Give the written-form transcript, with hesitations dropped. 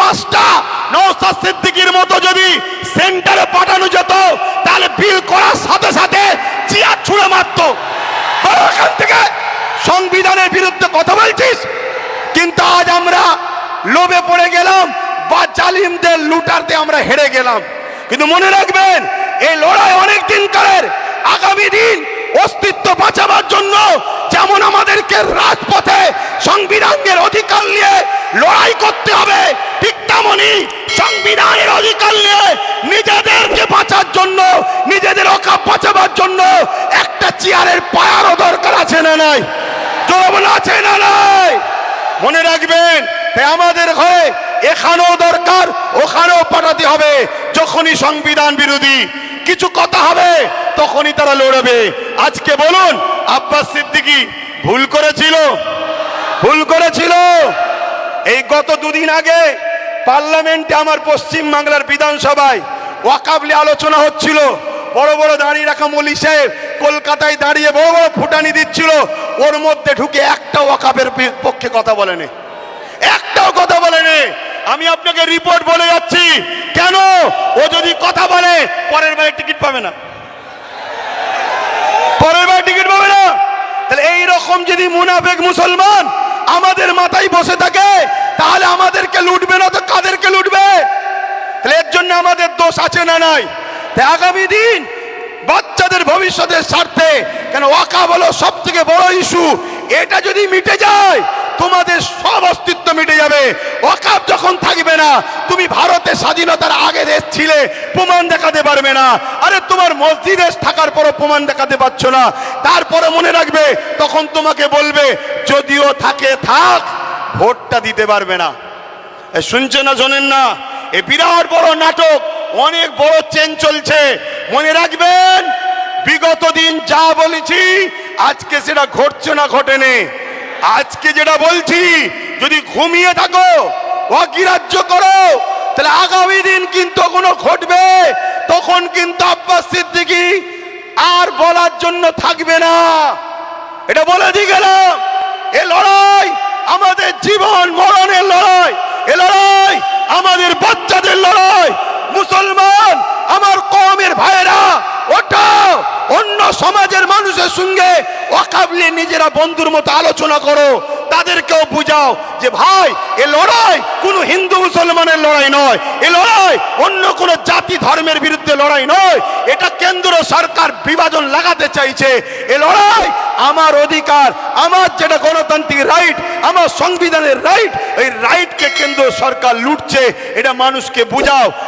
লাশটা নওশাদ সিদ্দিকীর মতো যদি সেন্টারে পাঠানো যেত তাহলে বিল করার সাথে সাথে চেয়ার ছুঁড়ে মারতো। এখান থেকে সংবিধানের বিরুদ্ধে কথা বলছিস, কিন্তু আজ আমরা লোভে পড়ে গেলাম বা জালিমদের লুটারতে আমরা হেরে গেলাম। কিন্তু মনে রাখবেন এই লড়াই অনেক দিন কালের। আগামী দিন অস্তিত্ব বাঁচাবার জন্য যেমন আমাদেরকে রাজপথে সংবিধানের অধিকার নিয়ে লড়াই করতে হবে, ঠিক তেমনি সংবিধানের অধিকার নিয়ে নিজেদেরকে বাঁচার জন্য, নিজেদের অকাপ বাঁচাবার জন্য একটা চেয়ারের পায়ারও দরকার আছে না নাই? জোর আছে না নাই? মনে রাখবেন তাই আমাদের ঘরে এখানেও দরকার, ওখানেও পাঠাতে হবে। যখনই সংবিধান বিরোধী কিছু কথা হবে তখনই তারা লড়বে। আজকে বলুন আব্বাস সিদ্দিকী ভুল করেছিল? ভুল করেছিল। এই গত দুদিন আগে পার্লামেন্টে আমার পশ্চিম বাংলার বিধানসভায় ওয়াকফ নিয়ে আলোচনা হচ্ছিল। বড় বড় দাঁড়িয়ে রাখা মৌলী সাহেব কলকাতায় দাঁড়িয়ে বড় বড় ফুটানি দিচ্ছিল, ওর মধ্যে ঢুকে একটা ওয়াকফের পক্ষে কথা বলেনি, একটাও কথা বলেনি। আমি আপনাকে রিপোর্ট বলে যাচ্ছি, কেন? ও যদি কথা বলে পরের বারে টিকিট পাবে না, পরের বারে টিকিট পাবে না। তাহলে এইরকম যদি মুনাফেক মুসলমান আমাদের মাথায় বসে থাকে তাহলে আমাদেরকে লুটবে না তো কাদেরকে লুটবে? তাহলে এর জন্য আমাদের দোষ আছে না নাই? তাই আগামী দিন বাচ্চাদের ভবিষ্যতের স্বার্থে, কেন ওয়াকফ হলো সব থেকে বড় ইস্যু, এটা যদি মিটে যায় তোমাদের সব অস্তিত্ব মিটে যাবে। ওয়াকফ যখন থাকবে না, তুমি ভারতের স্বাধীনতার আগে দেশ ছিলে, প্রমাণ দেখাতে পারবে না। আরে তোমার মসজিদে থাকার পরও প্রমাণ দেখাতে পারছো না, তারপরে মনে রাখবে তখন তোমাকে বলবে যদিও থাকে থাক, ভোটটা দিতে পারবে না। শুনছে না, শোনেন না? এ বিরাট বড় নাটক, অনেক বড় চেন চলছে। মনে রাখবেন বিগত দিন যা বলেছি আজকে সেটা ঘটছে না ঘটেনি। আজকে যেটা বলছি যদি ঘুমিয়ে থাকো, অগ্রাহ্য করো, তাহলে আগামী দিন কিন্তু কোনো ঘটবে, তখন কিন্তু আব্বাস সিদ্দিকী আর বলার জন্য থাকবে না। এটা বলে দিয়ে গেলাম। এ লড়াই আমাদের জীবন মরণের লড়াই, এ লড়াই আমাদের বাচ্চাদের লড়াই। মুসলমান আমার কওমের ভাইয়েরা, ওটা অন্য সমাজের মানুষের সঙ্গে ওয়াকফ নিয়ে নিজেরা বন্ধুর মতো আলোচনা করো, তাদেরকেও বুঝাও যে ভাই এ লড়াই কোনো হিন্দু মুসলমানের লড়াই নয়, এ লড়াই অন্য কোনো জাতি ধর্মের বিরুদ্ধে লড়াই নয়। এটা কেন্দ্র সরকার বিভাজন লাগাতে চাইছে। এ লড়াই আমার অধিকার, আমার যেটা গণতান্ত্রিক রাইট, আমার সংবিধানের রাইট, এই রাইটকে কেন্দ্র সরকার লুটছে, এটা মানুষকে বুঝাও।